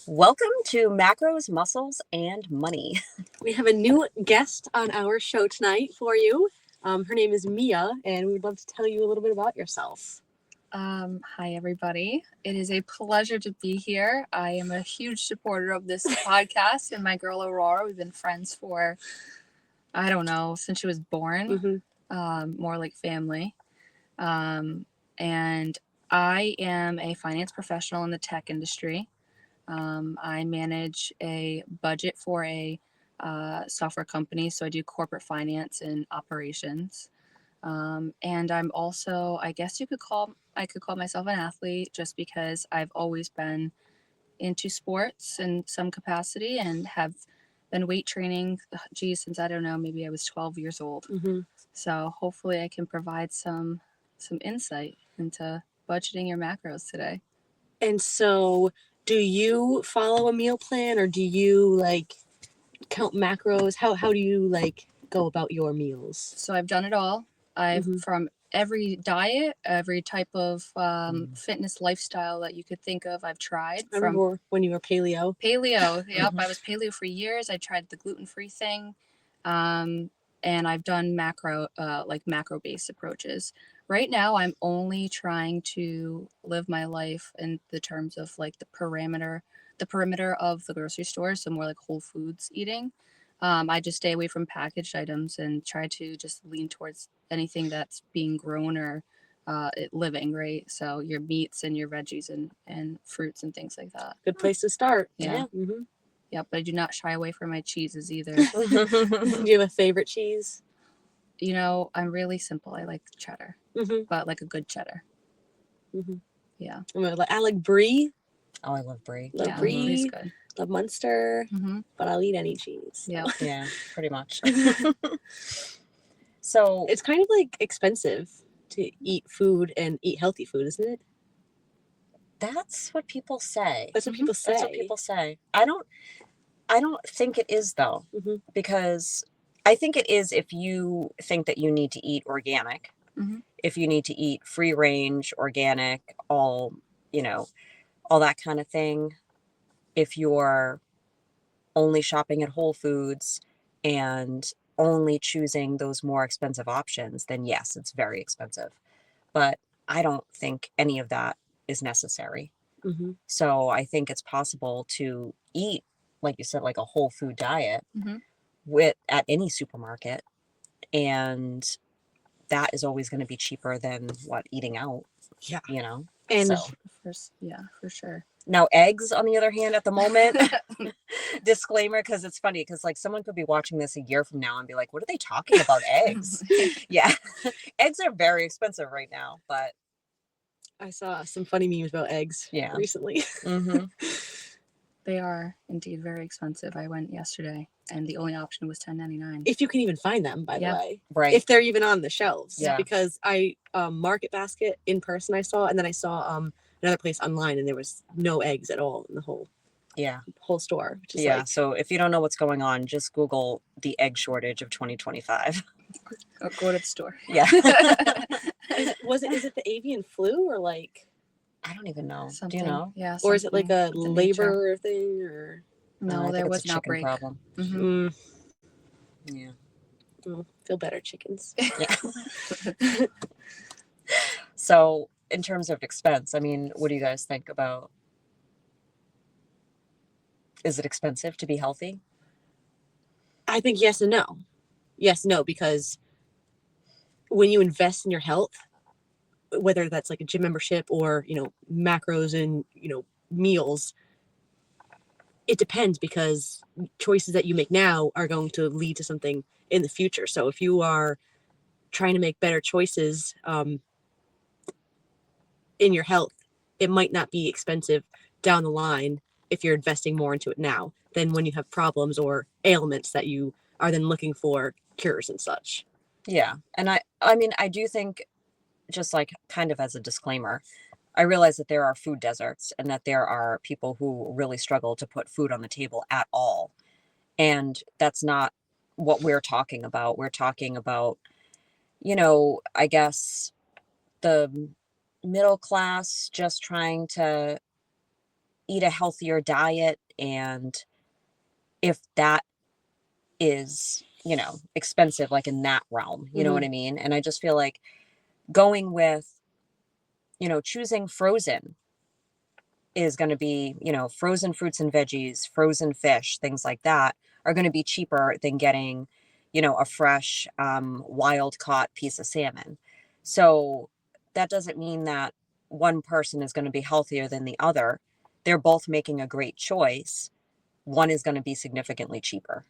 Welcome to Macros, Muscles, and Money. We have a new guest on our show tonight for you. Her name is Mia, and we'd love to tell you a little bit about yourself. Hi, everybody. It is a pleasure to be here. I am a huge supporter of this podcast, and my girl Aurora. We've been friends for, I don't know, since she was born, more like family. And I am a finance professional in the tech industry. I manage a budget for a software company, so I do corporate finance and operations. And I'm also, I could call myself an athlete just because I've always been into sports in some capacity and have been weight training, since I don't know, maybe I was 12 years old. So hopefully I can provide some insight into budgeting your macros today. And so, do you follow a meal plan, or do you count macros? How do you go about your meals? So I've done it all. From every diet, every type of fitness lifestyle that you could think of, I've tried. I remember when you were paleo. Paleo, yep. I was paleo for years. I tried the gluten-free thing, and I've done macro-based approaches. Right now, I'm only trying to live my life in the terms of the perimeter of the grocery store, so more like whole foods eating. I just stay away from packaged items and try to just lean towards anything that's being grown or living, right? So your meats and your veggies and fruits and things like that. Good place to start. Yeah. Yeah, but I do not shy away from my cheeses either. Do you have a favorite cheese? You know, I'm really simple. I like cheddar, but like a good cheddar. Yeah. I like brie. Oh, I love brie. Love brie. Brie's good. Love Munster, but I'll eat any cheese. Yeah. Yeah, pretty much. So it's kind of expensive to eat food and eat healthy food, isn't it? that's what people say. That's what people say. That's what people say. I don't think it is though, because I think it is if you think that you need to eat organic, if you need to eat free range, organic, all that kind of thing. If you're only shopping at Whole Foods and only choosing those more expensive options, then yes, it's very expensive. But I don't think any of that is necessary. So I think it's possible to eat, like you said, like a whole food diet at any supermarket. And that is always going to be cheaper than eating out. Yeah. And so. For sure. Now, eggs, on the other hand, at the moment, disclaimer, because it's funny, because someone could be watching this a year from now and be like, what are they talking about eggs? Yeah. Eggs are very expensive right now, but. I saw some funny memes about eggs recently. They are indeed very expensive. I went yesterday, and the only option was $10.99. If you can even find them, by the way. Right. If they're even on the shelves. Yeah. Because I, Market Basket in person I saw, and then I saw another place online, and there was no eggs at all in the whole store. Which is so if you don't know what's going on, just Google the egg shortage of 2025. Or go to the store. Yeah. Is it the avian flu or I don't even know. Something, do you know? Yeah. Or is it like a labor thing or? No, there was an outbreak. Problem. Yeah. Feel better, chickens. Yeah. So in terms of expense, I mean, what do you guys think about? Is it expensive to be healthy? I think yes and no. Yes, no, because when you invest in your health, whether that's like a gym membership or, macros and, meals, it depends because choices that you make now are going to lead to something in the future. So if you are trying to make better choices in your health, it might not be expensive down the line if you're investing more into it now than when you have problems or ailments that you are then looking for cures and such. Yeah. And I mean, I do think, just kind of as a disclaimer, I realize that there are food deserts and that there are people who really struggle to put food on the table at all. And that's not what we're talking about. We're talking about, I guess the middle class just trying to eat a healthier diet, and if that is, you know, expensive, like in that realm, you know what I mean? And I just feel like going with, you know, choosing frozen is going to be, you know, frozen fruits and veggies, frozen fish, things like that are going to be cheaper than getting, you know, a fresh, wild caught piece of salmon. So that doesn't mean that one person is going to be healthier than the other. They're both making a great choice. One is going to be significantly cheaper.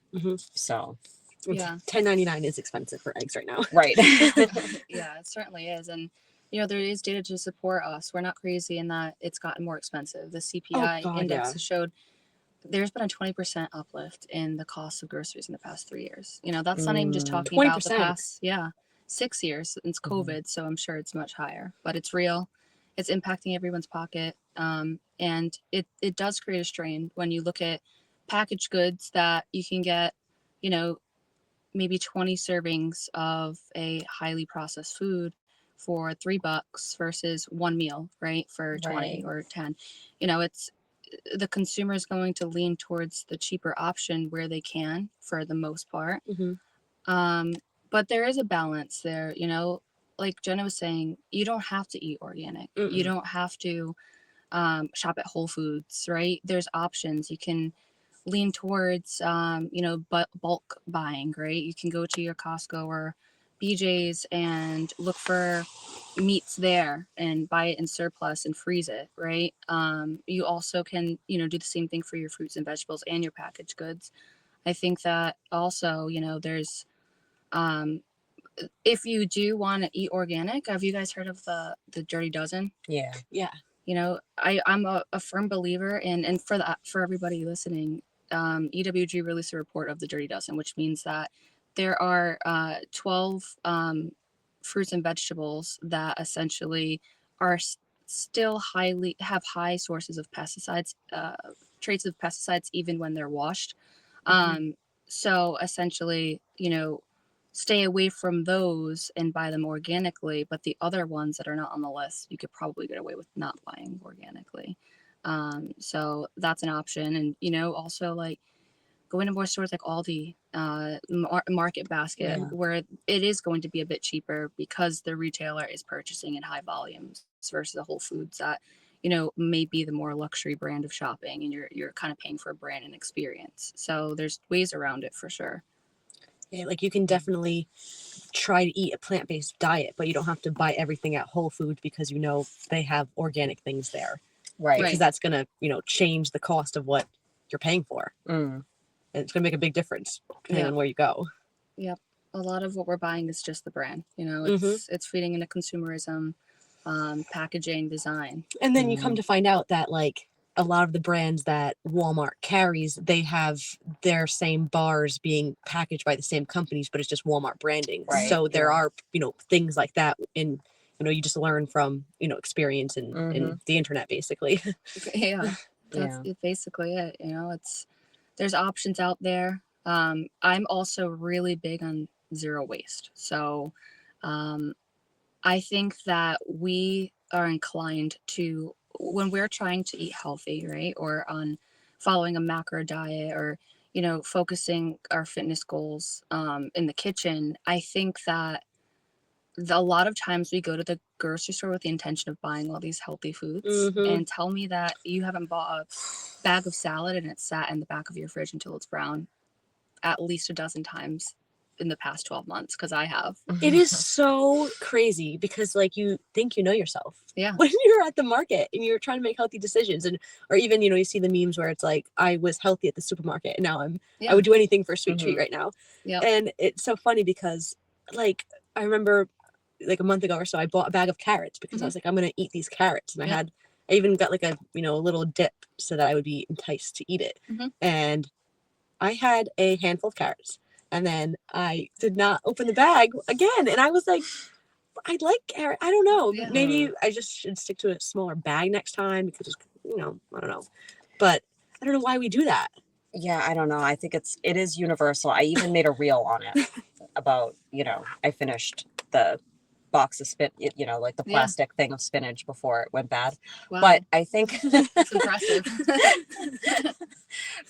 So, Yeah. $10.99 is expensive for eggs right now. right. Yeah, it certainly is. And, you know, there is data to support us. We're not crazy in that it's gotten more expensive. The CPI index has showed there's been a 20% uplift in the cost of groceries in the past 3 years. You know, that's not even just talking about the 20%. past, 6 years since COVID. So I'm sure it's much higher, but it's real. It's impacting everyone's pocket. And it does create a strain when you look at packaged goods that you can get, you know, maybe 20 servings of a highly processed food for $3 versus one meal, right? For 20 or 10. You know, it's the consumer is going to lean towards the cheaper option where they can for the most part. But there is a balance there, you know, like Jenna was saying, you don't have to eat organic. You don't have to shop at Whole Foods, right? There's options. You can lean towards, you know, bulk buying, right? You can go to your Costco or BJ's and look for meats there and buy it in surplus and freeze it, right? You also can, you know, do the same thing for your fruits and vegetables and your packaged goods. I think that also, you know, there's, if you do want to eat organic, have you guys heard of the Dirty Dozen? Yeah. You know, I'm a firm believer in, and for everybody listening, EWG released a report of the Dirty Dozen, which means that there are 12 fruits and vegetables that essentially are still have high sources of pesticides, traits of pesticides, even when they're washed. So essentially, you know, stay away from those and buy them organically. But the other ones that are not on the list, you could probably get away with not buying organically. So that's an option. And, you know, also like going to more stores like Aldi, Market Basket, where it is going to be a bit cheaper because the retailer is purchasing in high volumes versus the Whole Foods that, you know, may be the more luxury brand of shopping, and you're kind of paying for a brand and experience. So there's ways around it for sure. Yeah, like you can definitely try to eat a plant-based diet, but you don't have to buy everything at Whole Foods because you know they have organic things there. Right. Because that's going to, you know, change the cost of what you're paying for. And it's going to make a big difference depending on where you go. Yep. A lot of what we're buying is just the brand. You know, it's feeding into consumerism, packaging, design. And then you come to find out that like a lot of the brands that Walmart carries, they have their same bars being packaged by the same companies, but it's just Walmart branding. Right. So there are, you know, things like that in, you know, you just learn from, you know, experience and the internet basically. Yeah. That's basically it. You know, there's options out there. I'm also really big on zero waste. So I think that we are inclined to, when we're trying to eat healthy, right, or on following a macro diet, or, you know, focusing our fitness goals in the kitchen, I think that a lot of times we go to the grocery store with the intention of buying all these healthy foods, and tell me that you haven't bought a bag of salad and it's sat in the back of your fridge until it's brown at least a dozen times in the past 12 months, because I have. It is so crazy because like you think you know yourself. Yeah. When you're at the market and you're trying to make healthy decisions, and or even, you know, you see the memes where it's like, I was healthy at the supermarket and now I would do anything for a sweet treat right now. And it's so funny because like I remember like a month ago or so I bought a bag of carrots because I was like, I'm gonna eat these carrots, and I even got like a, you know, a little dip so that I would be enticed to eat it. And I had a handful of carrots. And then I did not open the bag again. And I was like, I like carrot. I don't know. Maybe I just should stick to a smaller bag next time because, you know, I don't know. But I don't know why we do that. Yeah, I don't know. I think it is universal. I even made a reel on it about, you know, I finished the box of like the Yeah. plastic thing of spinach before it went bad. Wow. But I think It's impressive.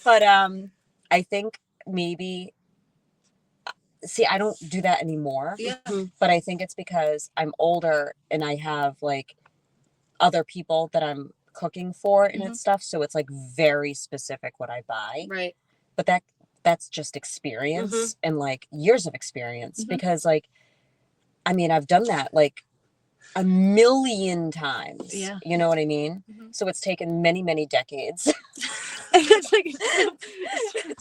but I think maybe see, I don't do that anymore. Yeah. But I think it's because I'm older and I have like other people that I'm cooking for and Mhm. stuff. So it's like very specific what I buy. Right. But that's just experience and like years of experience Mhm. because like, I mean, I've done that like a million times. Yeah. You know what I mean? Mhm. So it's taken many, many decades It's like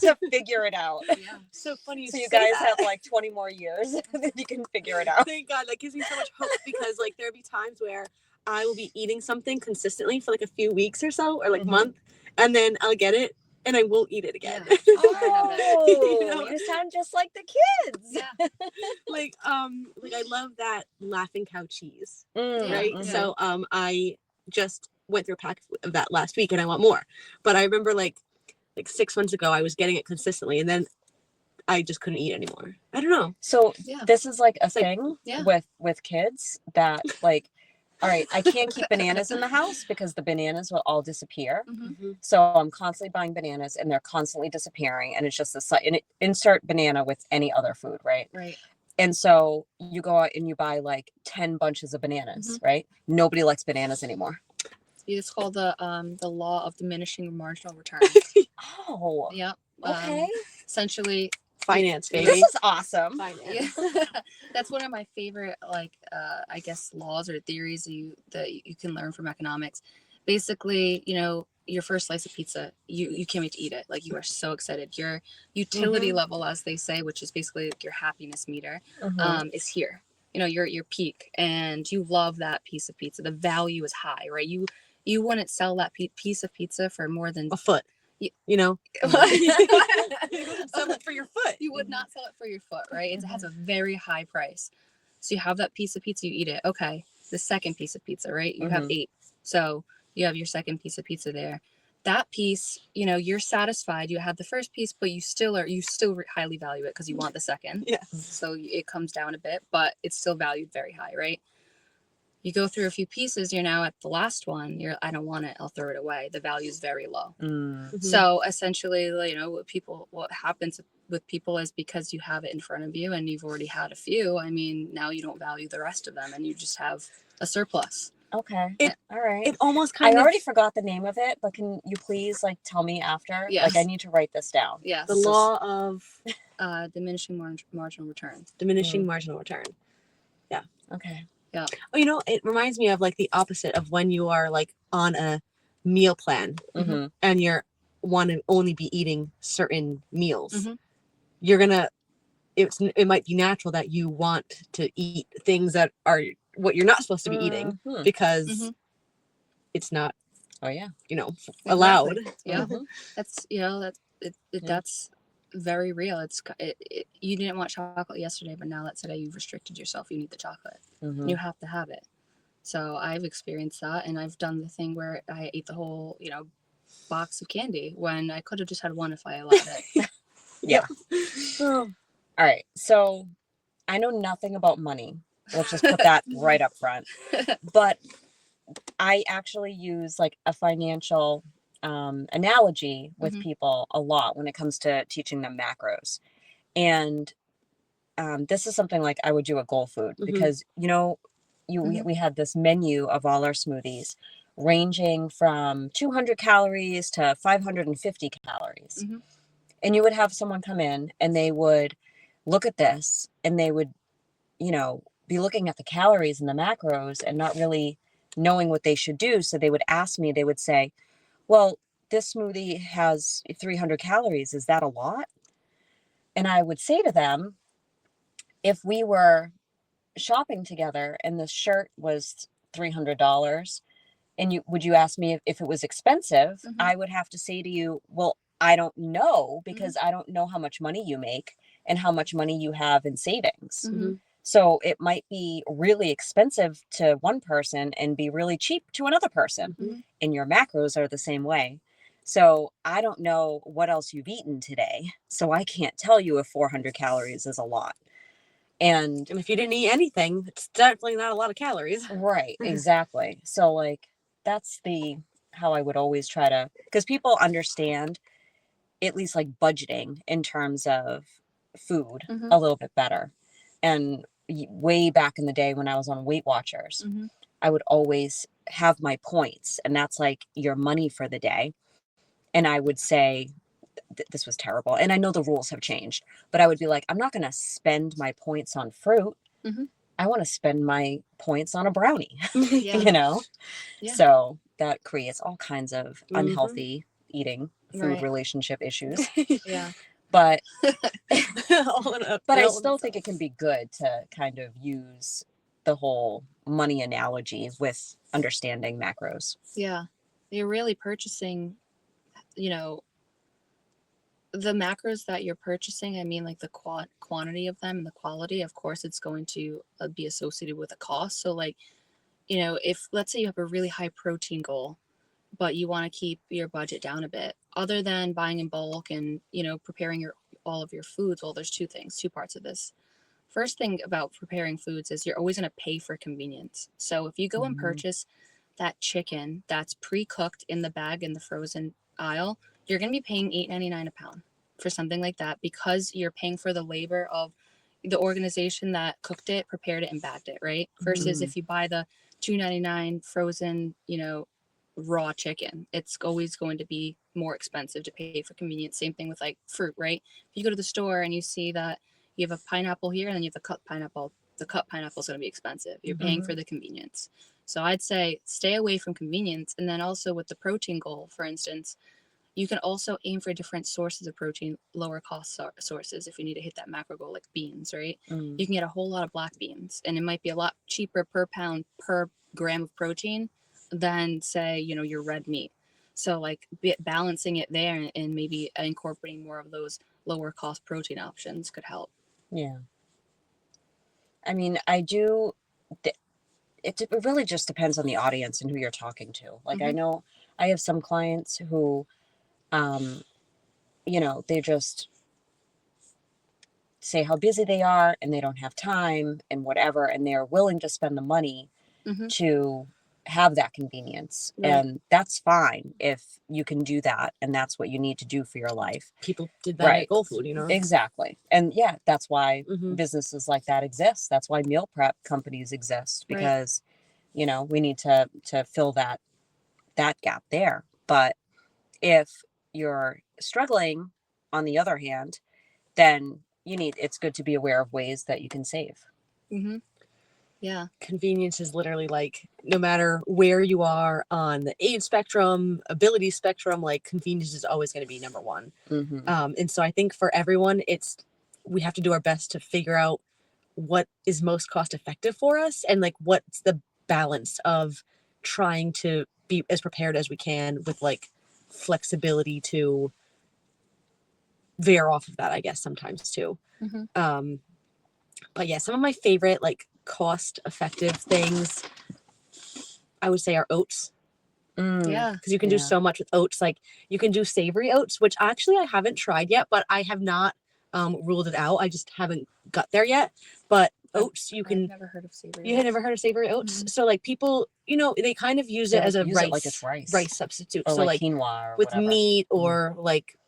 to figure it out. Yeah. so funny. So you say guys that. have like 20 more years and then you can figure it out. Thank God, that gives me so much hope because like there'll be times where I will be eating something consistently for like a few weeks or so or like Mhm. month, and then I'll get it and I won't eat it again. Yeah. Oh, You know? you sound just like the kids. Yeah. like I love that laughing cow cheese, Yeah. right? mhm. So I just went through a pack of that last week and I want more, but I remember like 6 months ago I was getting it consistently and then I just couldn't eat anymore. I don't know. So Yeah. this is like a It's like- thing Yeah. with kids that like, all right, I can't keep bananas in the house because the bananas will all disappear. Mhm. So I'm constantly buying bananas and they're constantly disappearing. And it's just insert banana with any other food, right? Right. And so you go out and you buy like 10 bunches of bananas, right? Nobody likes bananas anymore. It's called the law of diminishing marginal returns. Oh, Yep. okay. Essentially, Finance, baby. This is awesome. Finance. yeah. That's one of my favorite, like, I guess, laws or theories that you can learn from economics. Basically, your first slice of pizza, you can't wait to eat it. Like, you are so excited. Your utility level, as they say, which is basically like your happiness meter, is here. Your peak, and you love that piece of pizza. The value is high, right? You wouldn't sell that piece of pizza for more than A foot. You know, sell it for your foot. You would not sell it for your foot, right? It has a very high price. So you have that piece of pizza, you eat it. Okay, the second piece of pizza, right? You have 8. So you have your second piece of pizza there. That piece, you're satisfied. You had the first piece, but you still highly value it because you want the second. Yeah. So it comes down a bit, but it's still valued very high, right? You go through a few pieces, you're now at the last one. I don't want it. I'll throw it away. The value is very low. So essentially, what happens with people is because you have it in front of you and you've already had a few. I mean, now you don't value the rest of them and you just have a surplus. Okay. All right. It almost I kind of. already forgot the name of it, but can you please like tell me after? Yes. Like I need to write this down. Yes. The law of diminishing marginal returns. diminishing marginal return. Yeah. Okay. Yeah. Oh, it reminds me of like the opposite of when you are like on a meal plan and you're want to only be eating certain meals. You're gonna. It might be natural that you want to eat things that are what you're not supposed to be eating because it's not. Oh yeah. Allowed. Exactly. Yeah. That's very real. You didn't want chocolate yesterday, but now let's say you've restricted yourself. You need the chocolate. You have to have it. So I've experienced that, and I've done the thing where I ate the whole, box of candy when I could have just had one if I allowed it. Yeah. All right. So I know nothing about money. Let's just put that right up front. But I actually use like a financial analogy with people a lot when it comes to teaching them macros. And this is something like I would do at Goal Food because, we had this menu of all our smoothies ranging from 200 calories to 550 calories. And you would have someone come in and they would look at this and they would, be looking at the calories and the macros and not really knowing what they should do. So they would ask me, they would say, well, this smoothie has 300 calories. Is that a lot? And I would say to them, if we were shopping together and the shirt was $300 and would you ask me if it was expensive? I would have to say to you, well, I don't know because I don't know how much money you make and how much money you have in savings. So it might be really expensive to one person and be really cheap to another person. And your macros are the same way. So I don't know what else you've eaten today. So I can't tell you if 400 calories is a lot. And if you didn't eat anything, it's definitely not a lot of calories. right, exactly. So like that's how I would always try to, because people understand at least like budgeting in terms of food a little bit better. And way back in the day when I was on Weight Watchers, I would always have my points, and that's like your money for the day. And I would say, this was terrible. And I know the rules have changed, but I would be like, I'm not going to spend my points on fruit. I want to spend my points on a brownie, Yeah. you know? Yeah. So that creates all kinds of unhealthy eating, food relationship issues. Yeah. But But I still think it can be good to kind of use the whole money analogy with understanding macros. Yeah. You're really purchasing, you know, the macros that you're purchasing. I mean, like the quantity of them and the quality. Of course, it's going to be associated with a cost. So, like, you know, if let's say you have a really high protein goal, but you want to keep your budget down a bit, other than buying in bulk and, you know, preparing all of your foods. Well, there's two parts of this. First thing about preparing foods is you're always going to pay for convenience. So if you go and purchase that chicken that's pre-cooked in the bag in the frozen aisle, you're going to be paying $8.99 a pound for something like that, because you're paying for the labor of the organization that cooked it, prepared it, and bagged it, right? Versus if you buy the $2.99 frozen, you know, raw chicken, it's always going to be more expensive to pay for convenience. Same thing with like fruit, right? If you go to the store and you see that you have a pineapple here and then you have the cut pineapple, the cut pineapple is going to be expensive. You're paying for the convenience. So I'd say stay away from convenience. And then also with the protein goal, for instance, you can also aim for different sources of protein, lower cost sources. If you need to hit that macro goal, like beans, right? You can get a whole lot of black beans, and it might be a lot cheaper per pound per gram of protein than, say, you know, your red meat. So like balancing it there and maybe incorporating more of those lower cost protein options could help. Yeah. I mean, it really just depends on the audience and who you're talking to. Like, I know I have some clients who, you know, they just say how busy they are and they don't have time and whatever, and they're willing to spend the money to have that convenience. Right. And that's fine if you can do that and that's what you need to do for your life. People did that at Goal Food, you know? Exactly. And yeah, that's why businesses like that exist. That's why meal prep companies exist, because you know, we need to fill that gap there. But if you're struggling, on the other hand, then it's good to be aware of ways that you can save. Yeah. Convenience is literally like, no matter where you are on the age spectrum, ability spectrum, like convenience is always going to be number one. And so I think for everyone, we have to do our best to figure out what is most cost effective for us, and like what's the balance of trying to be as prepared as we can with like flexibility to veer off of that, I guess, sometimes too. But yeah, some of my favorite like cost effective things, I would say, are oats. Yeah. Because you can do so much with oats. Like you can do savory oats, which actually I haven't tried yet, but I have not ruled it out. I just haven't got there yet. But oats, you can. I've never heard of savory. You had never heard of savory oats? So like people, you know, they kind of use it as a rice, like it's rice substitute. or so like like quinoa or with whatever. meat or like,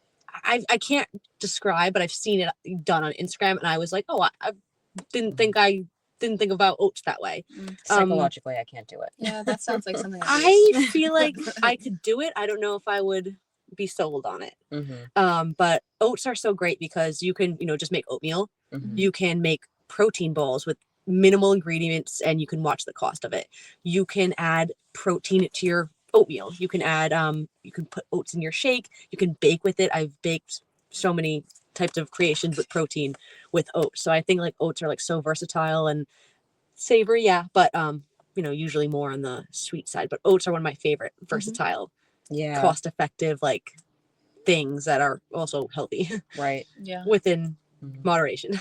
I can't describe, but I've seen it done on Instagram, and I was like, oh, I didn't think about oats that way. Psychologically, I can't do it. Yeah, that sounds like something I feel like I could do it. I don't know if I would be sold on it. But oats are so great because you can, you know, just make oatmeal. You can make protein balls with minimal ingredients, and you can watch the cost of it. You can add protein to your oatmeal. You can add, you can put oats in your shake. You can bake with it. I've baked so many types of creations with protein with oats. So I think like oats are like so versatile and savory. Yeah. But, you know, usually more on the sweet side, but oats are one of my favorite versatile, cost effective, like things that are also healthy. Right. Yeah. Within moderation.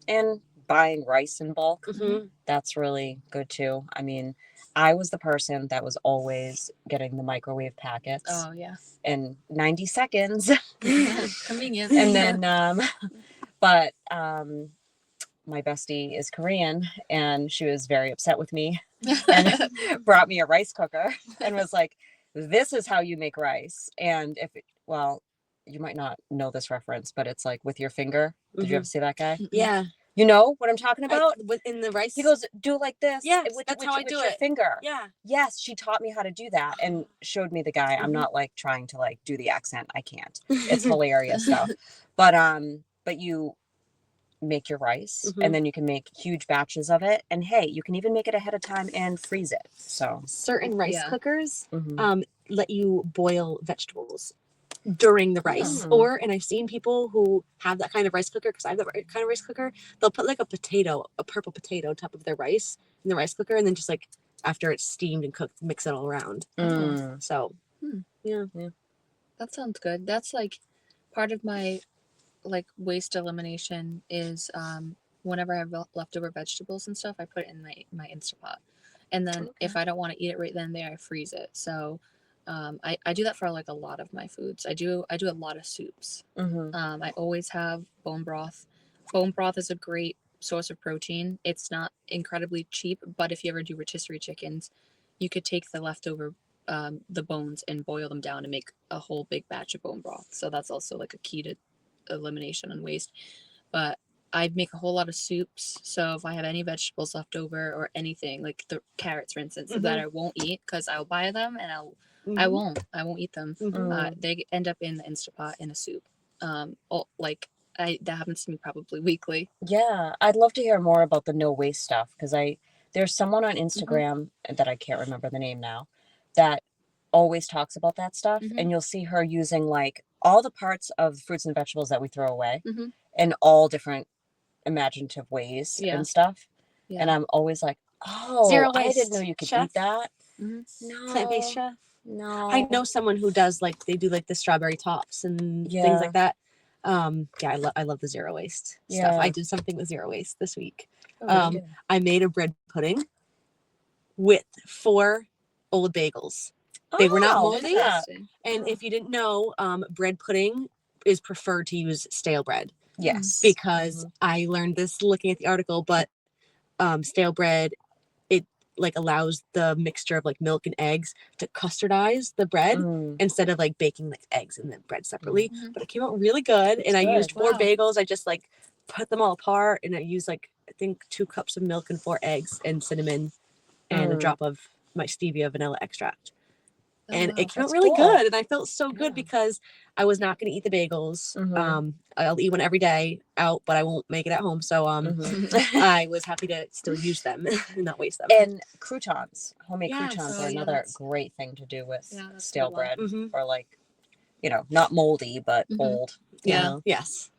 And buying rice in bulk, that's really good too. I mean, I was the person that was always getting the microwave packets. Oh yeah. In 90 seconds. Convenient. And then, but my bestie is Korean, and she was very upset with me and brought me a rice cooker and was like, this is how you make rice. And well, you might not know this reference, but it's like with your finger. Did you ever see that guy? Yeah. You know what I'm talking about? In the rice. He goes, do it like this. Yes, with, that's with, how I with do your it. finger. Yeah. Yes, she taught me how to do that and showed me the guy. I'm not like trying to like do the accent. I can't. It's hilarious though. But you make your rice and then you can make huge batches of it. And hey, you can even make it ahead of time and freeze it. So certain rice cookers Mhm. let you boil vegetables during the rice. Mm. And I've seen people who have that kind of rice cooker, because I have that kind of rice cooker, they'll put like a purple potato on top of their rice in the rice cooker, and then just like after it's steamed and cooked, mix it all around. Mm. So yeah. That sounds good. That's like part of my like waste elimination is whenever I have leftover vegetables and stuff, I put it in my Instapot, and then if I don't want to eat it right then and there, I freeze it. So I do that for like a lot of my foods. I do a lot of soups. I always have bone broth. Bone broth is a great source of protein. It's not incredibly cheap, but if you ever do rotisserie chickens, you could take the leftover the bones and boil them down and make a whole big batch of bone broth. So that's also like a key to elimination and waste. But I make a whole lot of soups. So if I have any vegetables left over or anything, like the carrots, for instance, that I won't eat because I'll buy them and I won't eat them. They end up in the Instapot in a soup. That happens to me probably weekly. Yeah, I'd love to hear more about the no waste stuff because there's someone on Instagram that I can't remember the name now that always talks about that stuff, and you'll see her using like all the parts of fruits and vegetables that we throw away in all different imaginative ways and stuff. Yeah. And I'm always like, oh, Zero I didn't waste, know you could chef. eat that. Plant-based No, chef. no. I know someone who does like they do like the strawberry tops and things like that. I love the zero waste stuff. I did something with zero waste this week. I made a bread pudding with 4 old bagels. They were not moldy. And if you didn't know, bread pudding is preferred to use stale bread. Yes. Because I learned this looking at the article, but stale bread, it like allows the mixture of like milk and eggs to custardize the bread instead of like baking like eggs and then bread separately. But it came out really good. And I used 4 bagels. I just like put them all apart, and I used like I think 2 cups of milk and 4 eggs and cinnamon and a drop of my stevia vanilla extract. And it came out really good, and I felt so good because I was not going to eat the bagels. I'll eat one every day out, but I won't make it at home. So I was happy to still use them and not waste them. And croutons, homemade croutons are another great thing to do with stale bread, or like, not moldy but old. Yes.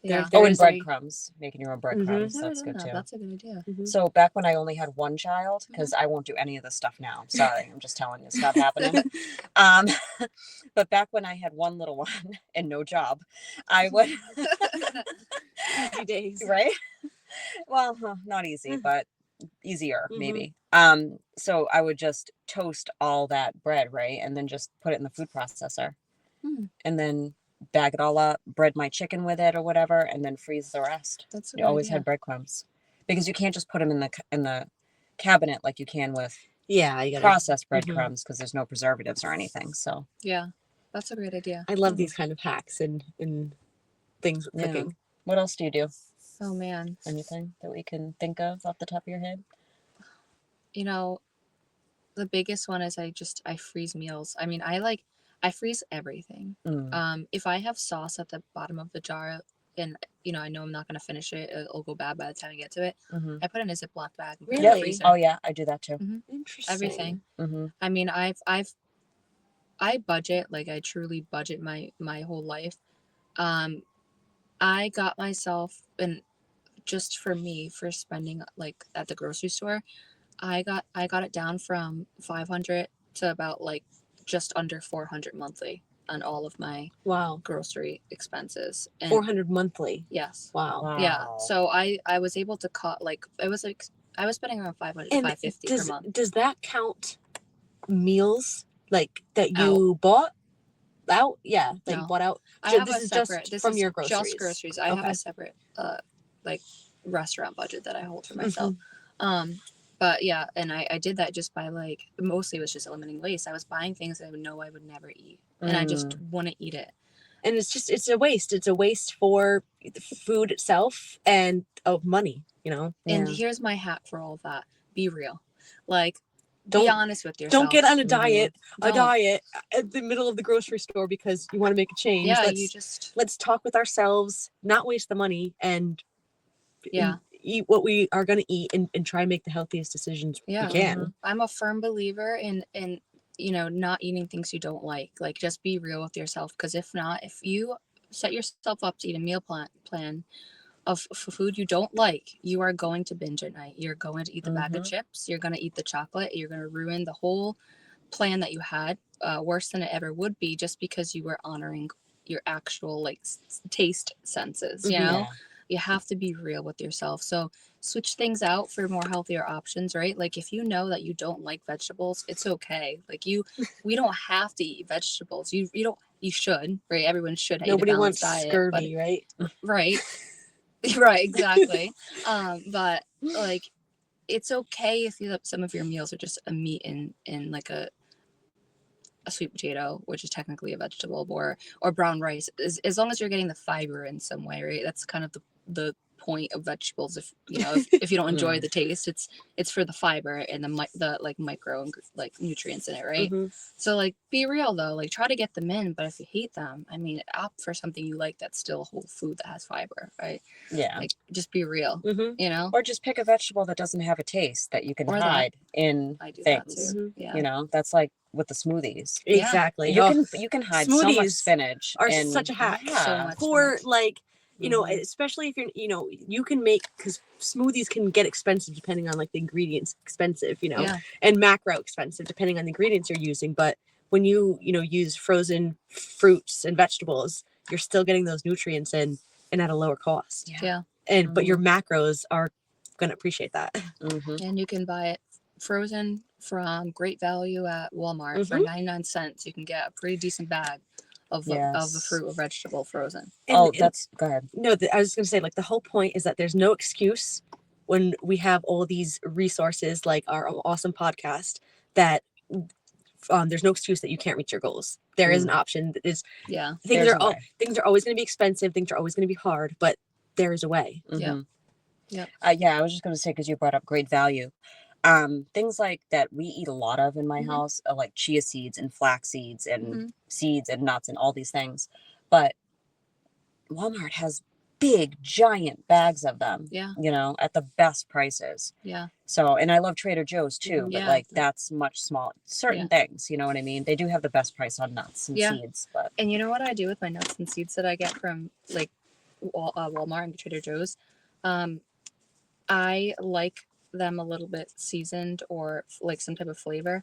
Yeah. And breadcrumbs, making your own breadcrumbs. That's good too. That's a good idea. So back when I only had one child, because I won't do any of this stuff now. Sorry, I'm just telling you, it's not happening. But back when I had one little one and no job, I would Easy days, right? Well, not easy, but easier maybe. So I would just toast all that bread, right, and then just put it in the food processor, and then bag it all up, bread my chicken with it or whatever, and then freeze the rest. That's you always had breadcrumbs because you can't just put them in the cabinet like you can with you gotta processed breadcrumbs because there's no preservatives or anything. So yeah, that's a great idea. I love these kind of hacks and things with cooking. What else do you do? Oh man, Anything that we can think of off the top of your head? The biggest one is I freeze meals. I mean, I freeze everything. If I have sauce at the bottom of the jar and I know I'm not going to finish it, it'll go bad by the time I get to it, I put it in a Ziploc bag and put it in the freezer. Oh yeah, I do that too. Interesting. Everything. I mean, I budget, like I truly budget my whole life. I got myself, and just for me, for spending like at the grocery store, I got it down from 500 to about like just under 400 monthly on all of my grocery expenses. And 400 monthly. Yes. Wow. Yeah. So I was able to cut I was spending around 500 to 550 per month. Does that count meals like that you bought out? Yeah, that you bought out. I have this a is separate. just This from is your groceries. just groceries. I have a separate like restaurant budget that I hold for myself. But yeah, and I did that just by like, mostly it was just eliminating waste. I was buying things that I would know I would never eat, and I just wouldn't eat it. And it's a waste. It's a waste for the food itself and of money, you know. And Yeah. here's my hack for all of that: be real. Like, Don't- be honest with yourself. Don't get on a diet Don't. at the middle of the grocery store because you want to make a change. Yeah, Let's talk with ourselves, not waste the money, and eat what we are going to eat and try and make the healthiest decisions we can. I'm a firm believer in not eating things you don't like. Like, just be real with yourself, because if not, if you set yourself up to eat a meal plan of food you don't like, you are going to binge at night. You're going to eat the bag of chips. You're going to eat the chocolate. You're going to ruin the whole plan that you had, worse than it ever would be, just because you were honoring your actual like taste senses. You know, you have to be real with yourself. So switch things out for more healthier options, right? Like, if you know that you don't like vegetables, it's okay. Like, we don't have to eat vegetables. You should, right? Everyone should eat Nobody a wants balanced diet, scurvy, right? right? Right, exactly. But like, it's okay if some of your meals are just a meat in like a sweet potato, which is technically a vegetable, or brown rice, as long as you're getting the fiber in some way, right? That's kind of the point of vegetables. If if you don't enjoy the taste, it's for the fiber and the like micro and like nutrients in it, right? So like, be real though, like, try to get them in, but if you hate them, I mean, opt for something you like that's still whole food that has fiber, right? Yeah. Like, just be real, you know? Or just pick a vegetable that doesn't have a taste that you can hide in I do things. that too. Yeah. You know, that's like with the smoothies. Exactly. You can hide so much Smoothies spinach. are and, such a hack. So much For spinach. like, especially if you can make, because smoothies can get expensive depending on like the ingredients, expensive, and macro expensive depending on the ingredients you're using. But when you use frozen fruits and vegetables, you're still getting those nutrients in and at a lower cost. Yeah. And but your macros are going to appreciate that. And you can buy it frozen from great value at Walmart for 99 cents. You can get a pretty decent bag of a fruit or vegetable frozen. Go ahead. No, I was going to say, like, the whole point is that there's no excuse when we have all these resources like our awesome podcast that there's no excuse that you can't reach your goals. There is an option that is things are always going to be expensive, things are always going to be hard, but there is a way. I was just going to say, because you brought up great value, things like that we eat a lot of in my house are like chia seeds and flax seeds and seeds and nuts and all these things, but Walmart has big giant bags of them, at the best prices. So, and I love Trader Joe's too, but like, that's much smaller. Certain things, you know what I mean? They do have the best price on nuts and seeds. But and you know what I do with my nuts and seeds that I get from like Walmart and Trader Joe's? I like them a little bit seasoned or like some type of flavor.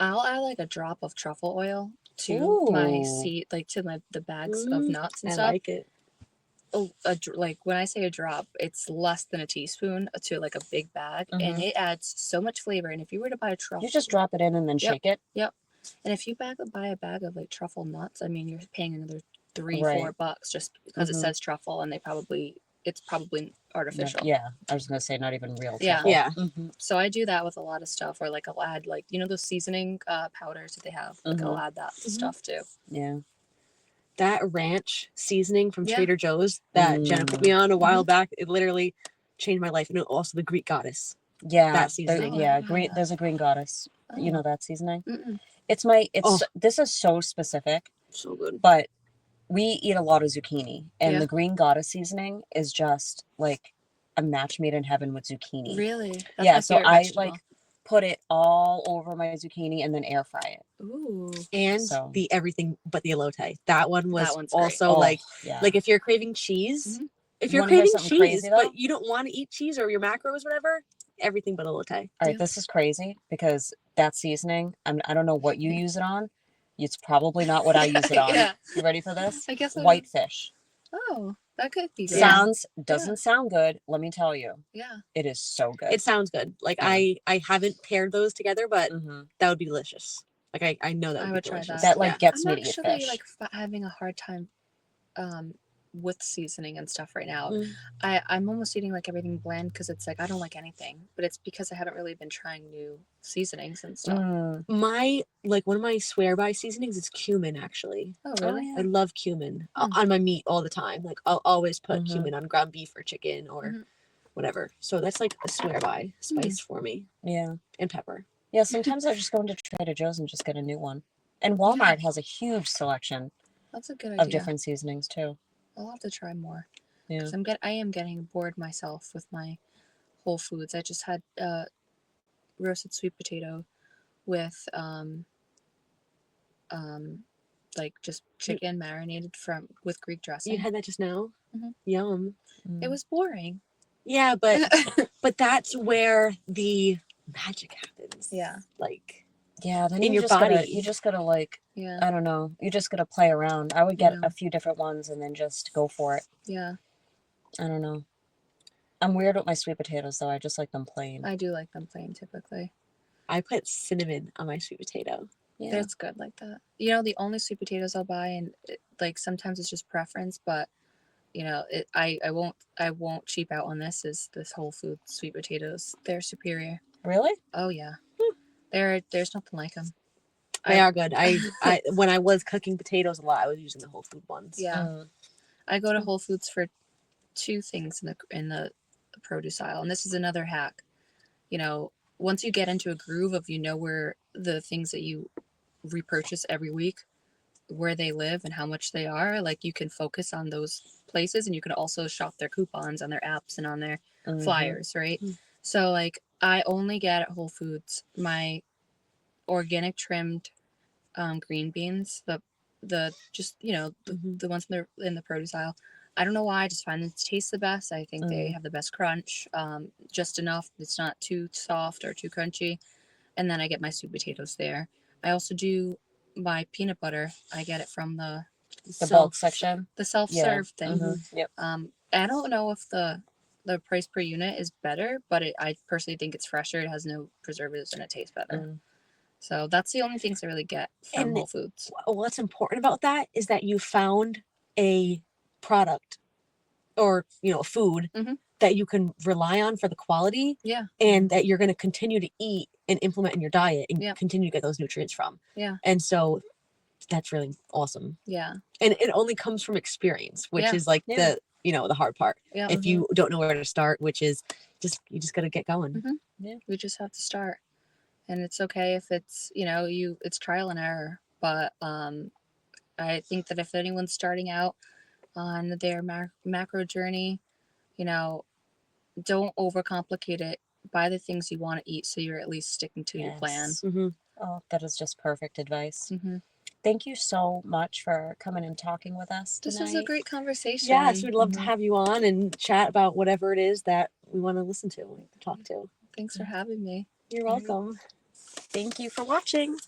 I'll add like a drop of truffle oil to my seed, like to the bags of nuts and stuff. I like it. Like, when I say a drop, it's less than a teaspoon to like a big bag, and it adds so much flavor. And if you were to buy a truffle, you just drop it in and then shake it. And if you buy a bag of like truffle nuts, I mean, you're paying another $3-4 just because it says truffle, and it's probably artificial. I was gonna say, not even real truffle. So I do that with a lot of stuff, or like I'll add like those seasoning powders that they have. Like I'll add that stuff too. That ranch seasoning from Trader Joe's that Jenna put me on a while back, it literally changed my life. And also the Greek goddess. That seasoning. There's a green goddess. You know that seasoning? Mm-mm. This is so specific. So good. But we eat a lot of zucchini, and the green goddess seasoning is just like a match made in heaven with zucchini. Really? That's so I like put it all over my zucchini and then air fry it. Ooh. And the everything but the elote. That one was also like if you're craving cheese, if you're craving cheese, crazy, but you don't want to eat cheese or your macros, whatever, everything but elote. All right, this is crazy because that seasoning, I don't know what you use it on. It's probably not what I use it on. You ready for this? I guess whitefish. Oh, that could be good. Doesn't sound good. Let me tell you. It is so good. It sounds good. Like I haven't paired those together, but that would be delicious. Like I know that I would try that. That like gets me to eat fish. I'm actually like having a hard time with seasoning and stuff right now. Mm. I'm almost eating like everything bland because it's like I don't like anything, but it's because I haven't really been trying new seasonings and stuff. One of my swear by seasonings is cumin, actually. Oh, really? yeah. I love cumin Mm. on my meat all the time. Like I'll always put Mhm. cumin on ground beef or chicken or Mhm. whatever. So that's like a swear by spice for me. Yeah. And pepper. Yeah, sometimes I just go into Trader Joe's and just get a new one. And Walmart has a huge selection That's a good of idea. different seasonings too. I'll have to try more. Yeah. Because I am getting bored myself with my Whole Foods. I just had roasted sweet potato with like just chicken marinated with Greek dressing. You had that just now? Mhm. Yum. It was boring. Yeah, but that's where the magic happens. Yeah. Like Yeah, then in you your just body. you just gotta like, Yeah. I don't know, you just gotta play around. I would get know. a few different ones and then just go for it. Yeah. I don't know. I'm weird with my sweet potatoes though. I just like them plain. I do like them plain typically. I put cinnamon on my sweet potato. Yeah. That's good like that. You know, the only sweet potatoes I'll buy, and like sometimes it's just preference, but you know, I won't cheap out on this. Is this Whole Foods sweet potatoes? They're superior. Really? Oh yeah, there's nothing like them. They are good. I when I was cooking potatoes a lot, I was using the Whole Food ones. Yeah, I go to Whole Foods for two things in the produce aisle, and this is another hack. You know, once you get into a groove of where the things that you repurchase every week, where they live and how much they are, like you can focus on those places, and you can also shop their coupons on their apps and on their flyers, right? So like I only get at Whole Foods my organic trimmed green beans, the just the ones in the produce aisle. I don't know why, I just find them to taste the best. I think they have the best crunch, just enough. It's not too soft or too crunchy. And then I get my sweet potatoes there. I also do my peanut butter. I get it from the bulk section. the self-serve thing. Yep. I don't know if the price per unit is better, but I personally think it's fresher. It has no preservatives and it tastes better. So that's the only things I really get from Whole Foods. What's important about that is that you found a product or a food that you can rely on for the quality, and that you're going to continue to eat and implement in your diet and continue to get those nutrients from. And so that's really awesome. Yeah. And it only comes from experience, which is like the hard part. If you don't know where to start, which is you just got to get going. Yeah, we just have to start. And it's okay if it's it's trial and error, but I think that if anyone's starting out on their macro journey, don't overcomplicate it. Buy the things you want to eat, so you're at least sticking to your plan. Oh, that is just perfect advice. Thank you so much for coming and talking with us tonight. This was a great conversation. Yes, we'd love to have you on and chat about whatever it is that we want to listen to, talk to. Thanks for having me. You're welcome. Thank you for watching.